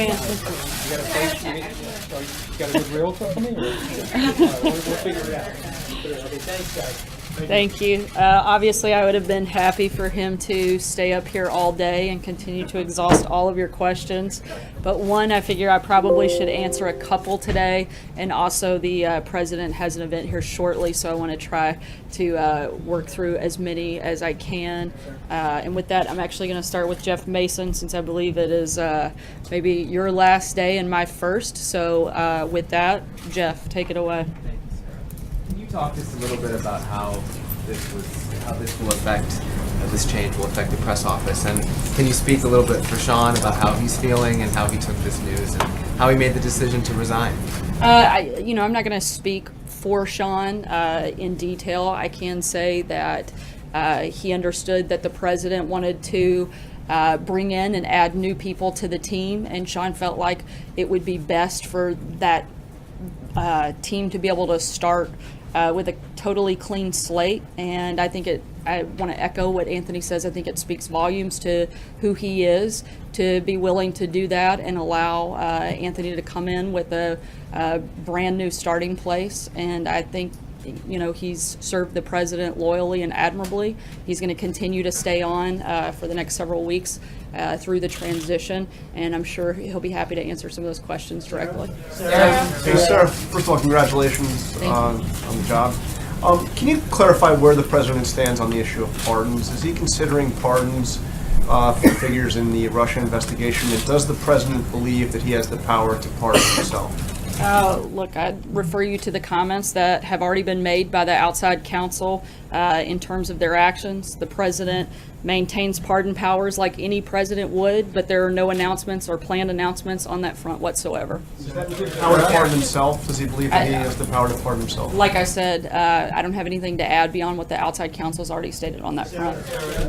You got a place you got a good realtor for me? We'll figure it out. Okay, thanks, guys. Thank you. Obviously, I would have been happy for him to stay up here all day and continue to exhaust all of your questions. But one, I figure I probably should answer a couple today. And also, the president has an event here shortly, so I want to try to work through as many as I can. And with that, I'm actually going to start with Jeff Mason, since I believe it is maybe your last day and my first. So with that, Jeff, take it away. Can you talk just a little bit about how this will affect, this change will affect the press office, and can you speak a little bit for Sean about how he's feeling and how he took this news and how he made the decision to resign? I'm not going to speak for Sean in detail. I can say that he understood that the president wanted to bring in and add new people to the team, and Sean felt like it would be best for that team to be able to start with a totally clean slate. And I want to echo what Anthony says. I think it speaks volumes to who he is to be willing to do that and allow Anthony to come in with a brand new starting place. And I think he's served the president loyally and admirably. He's going to continue to stay on for the next several weeks through the transition, and I'm sure he'll be happy to answer some of those questions directly. Hey, Sarah, first of all, congratulations on the job. Can you clarify where the president stands on the issue of pardons? Is he considering pardons for figures in the Russia investigation, and does the president believe that he has the power to pardon himself? Look, I'd refer you to the comments that have already been made by the outside counsel in terms of their actions. The president maintains pardon powers like any president would, but there are no announcements or planned announcements on that front whatsoever. Is that the power to pardon himself? Does he believe that he has the power to pardon himself? Like I said, I don't have anything to add beyond what the outside counsel has already stated on that front.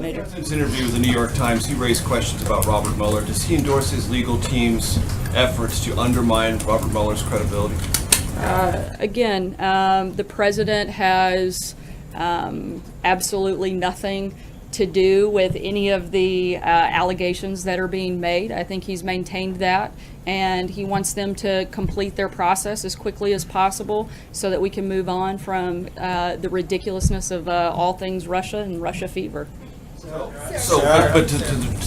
In his interview with the New York Times, he raised questions about Robert Mueller. Does he endorse his legal team's efforts to undermine Robert Mueller's credibility? Again, the president has absolutely nothing to do with any of the allegations that are being made. I think he's maintained that, and he wants them to complete their process as quickly as possible so that we can move on from the ridiculousness of all things Russia and Russia fever. But to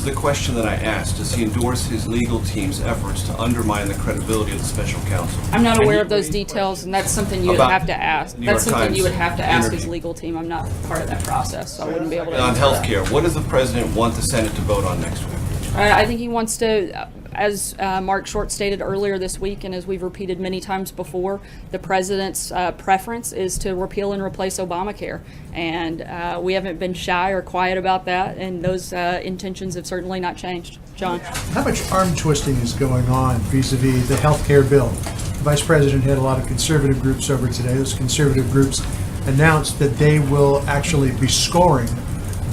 the question that I asked, does he endorse his legal team's efforts to undermine the credibility of the special counsel? I'm not aware of those details, and that's something you would have to ask. That's something you would have to ask his legal team. I'm not part of that process, so I wouldn't be able to On answer healthcare, what does the president want the Senate to vote on next week? I think he wants to, as Mark Short stated earlier this week, and as we've repeated many times before, the president's preference is to repeal and replace Obamacare. And we haven't been shy or quiet about that, and those intentions have certainly not changed. John? How much arm twisting is going on vis-a-vis the health care bill? The Vice President had a lot of conservative groups over today. Those conservative groups announced that they will actually be scoring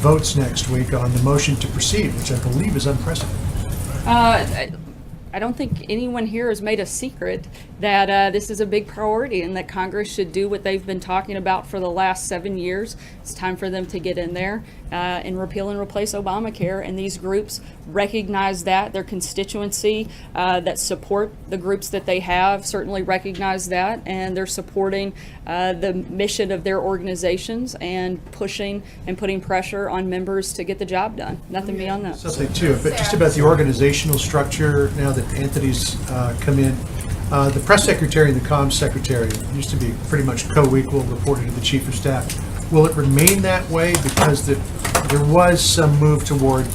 votes next week on the motion to proceed, which I believe is unprecedented. I don't think anyone here has made a secret that this is a big priority and that Congress should do what they've been talking about for the last 7 years. It's time for them to get in there and repeal and replace Obamacare. And these groups recognize that. Their constituency that support the groups that they have certainly recognize that. And they're supporting the mission of their organizations and pushing and putting pressure on members to get the job done. Nothing beyond that. Something too, but just about the organizational structure now that Anthony's come in. The press secretary and the comms secretary used to be pretty much co-equal, reported to the chief of staff. Will it remain that way? Because there was some move toward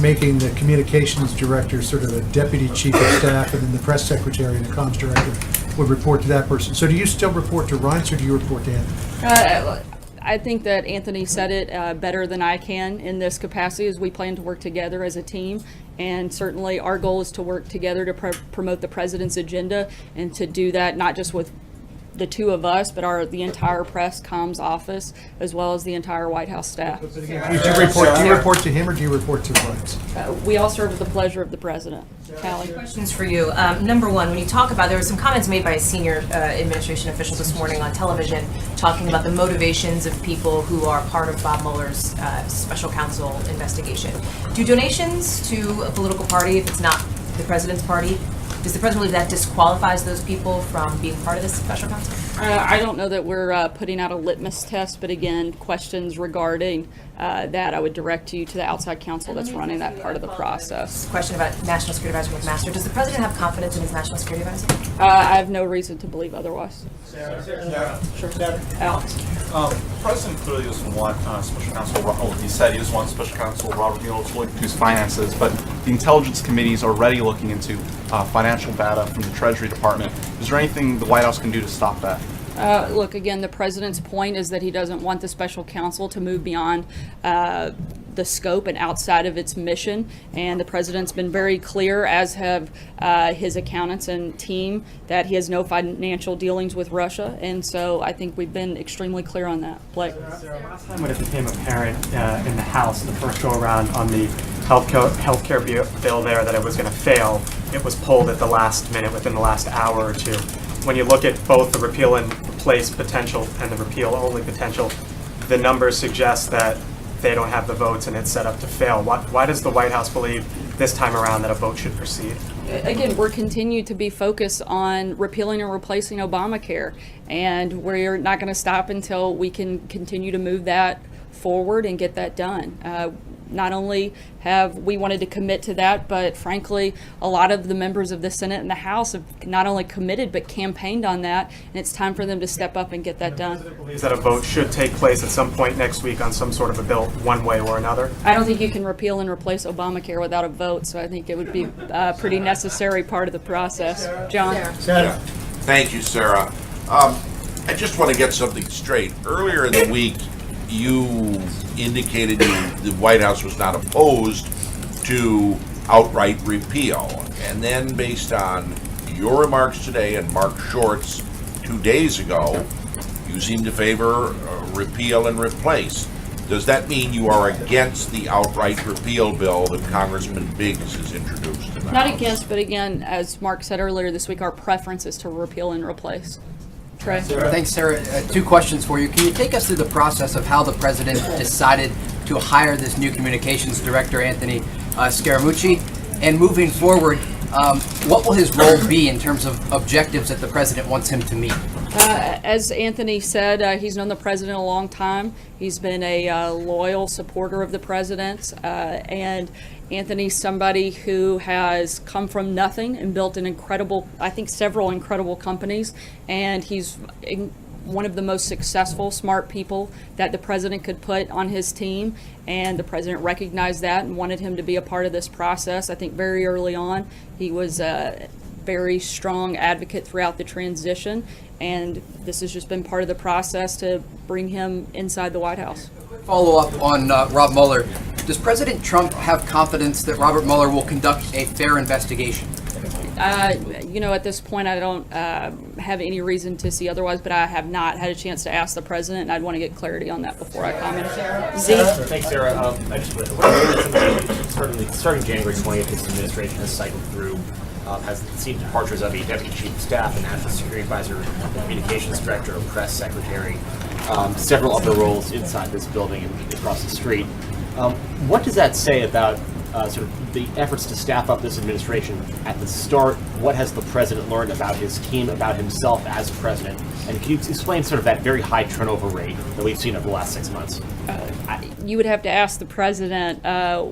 making the communications director sort of a deputy chief of staff, and then the press secretary and the comms director would report to that person. So do you still report to Reince, or do you report to Anthony? I think that Anthony said it better than I can in this capacity, as we plan to work together as a team. And certainly our goal is to work together to promote the president's agenda, and to do that not just with the two of us, but the entire press comms office, as well as the entire White House staff. Do you report to him, or do you report to Reince? We all serve at the pleasure of the president. Callie? Questions for you. Number one, when you talk about, there were some comments made by a senior administration official this morning on television talking about the motivations of people who are part of Bob Mueller's special counsel investigation. Do donations to a political party, if it's not the president's party, Does the president believe that disqualifies those people from being part of this special counsel? I don't know that we're putting out a litmus test, but again, questions regarding that I would direct you to the outside counsel that's running that part of the process. Question about National Security Advisor McMaster. Does the president have confidence in his National Security Advisor? I have no reason to believe otherwise. Sure. Alex. The president clearly doesn't want special counsel, well, he said he doesn't want special counsel Robert Mueller to look into his finances, but the intelligence committee is already looking into financial data from the Treasury Department. Is there anything the White House can do to stop that? Look, again, the president's point is that he doesn't want the special counsel to move beyond the scope and outside of its mission. And the president's been very clear, as have his accountants and team, that he has no financial dealings with Russia. And so I think we've been extremely clear on that. Blake. Last time when it became apparent in the House, the first go around on the healthcare bill there, that it was going to fail, it was pulled at the last minute, within the last hour or two. When you look at both the repeal and replace potential and the repeal only potential, the numbers suggest that they don't have the votes and it's set up to fail. Why does the White House believe this time around that a vote should proceed? Again, we're continued to be focused on repealing and replacing Obamacare, and we're not going to stop until we can continue to move that forward and get that done. Not only have we wanted to commit to that, but frankly, a lot of the members of the Senate and the House have not only committed but campaigned on that, and it's time for them to step up and get that done. The president believes that a vote should take place at some point next week on some sort of a bill, one way or another. I don't think you can repeal and replace Obamacare without a vote, so I think it would be a pretty necessary part of the process. John? Yeah. Thank you, Sarah. I just want to get something straight. Earlier in the week, you indicated the White House was not opposed to outright repeal. And then based on your remarks today and Mark Short's 2 days ago, you seem to favor repeal and replace. Does that mean you are against the outright repeal bill that Congressman Biggs has introduced in the Not House? against, but again, as Mark said earlier this week, our preference is to repeal and replace. Trey? Thanks, Sarah. 2 questions for you. Can you take us through the process of how the president decided to hire this new communications director, Anthony Scaramucci? And moving forward, what will his role be in terms of objectives that the president wants him to meet? As Anthony said, he's known the president a long time. He's been a loyal supporter of the president's, and Anthony's somebody who has come from nothing and built an incredible, I think several incredible companies, and he's one of the most successful, smart people that the president could put on his team, and the president recognized that and wanted him to be a part of this process. I think very early on, he was a very strong advocate throughout the transition, and this has just been part of the process to bring him inside the White House. Follow up on Rob Mueller. Does President Trump have confidence that Robert Mueller will conduct a fair investigation? At this point, I don't have any reason to see otherwise, but I have not had a chance to ask the president, and I'd want to get clarity on that before I comment. Thanks, Sarah. I just certainly starting January 20th, this administration has cycled through, has seen departures of a deputy chief of staff, a national security advisor, a communications director, a press secretary, several other roles inside this building and across the street. What does that say about sort of the efforts to staff up this administration at the start? What has the president learned about his team, about himself as president? And can you explain sort of that very high turnover rate that we've seen over the last 6 months? You would have to ask the president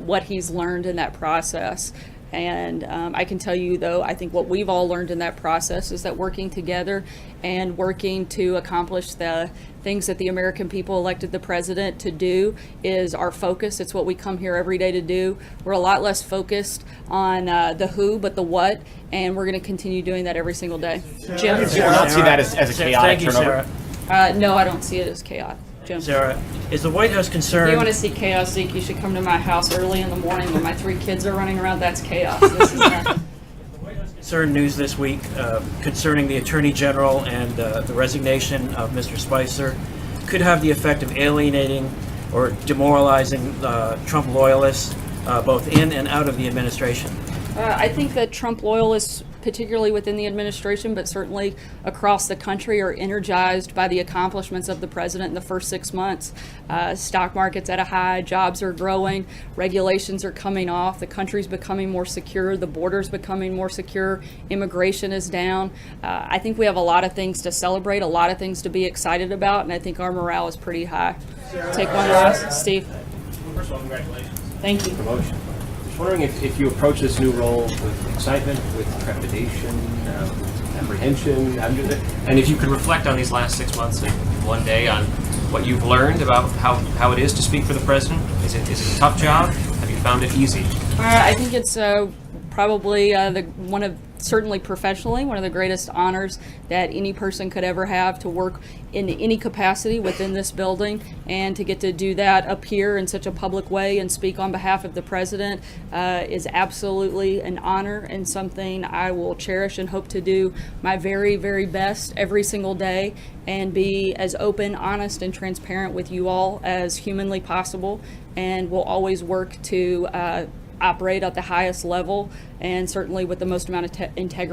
what he's learned in that process. And I can tell you, though, I think what we've all learned in that process is that working together and working to accomplish the things that the American people elected the president to do is our focus. It's what we come here every day to do. We're a lot less focused on the who, but the what, and we're going to continue doing that every single day. Jim? Do you not see that as a chaotic turnover? No, I don't see it as chaotic. Jim? Sarah, is the White House concerned? If you want to see chaos, Zeke, you should come to my house early in the morning when my 3 kids are running around. That's chaos. This is not. Concerned news this week concerning the Attorney General and the resignation of Mr. Spicer could have the effect of alienating or demoralizing Trump loyalists both in and out of the administration. I think that Trump loyalists particularly within the administration, but certainly across the country, are energized by the accomplishments of the president in the first 6 months. Stock market's at a high, jobs are growing, regulations are coming off, the country's becoming more secure, the border's becoming more secure, immigration is down. I think we have a lot of things to celebrate, a lot of things to be excited about, and I think our morale is pretty high. Take one last, Steve. First of all, congratulations. Thank you. Promotion. Just wondering if you approach this new role with excitement, with trepidation, apprehension, and if you could reflect on these last 6 months in one day on what you've learned about how it is to speak for the president. Is it a tough job? Have you found it easy? I think it's probably certainly professionally, one of the greatest honors that any person could ever have, to work in any capacity within this building, and to get to do that up here in such a public way and speak on behalf of the president is absolutely an honor, and something I will cherish and hope to do my very, very best every single day, and be as open, honest, and transparent with you all as humanly possible, and will always work to operate at the highest level, and certainly with the most amount of integrity.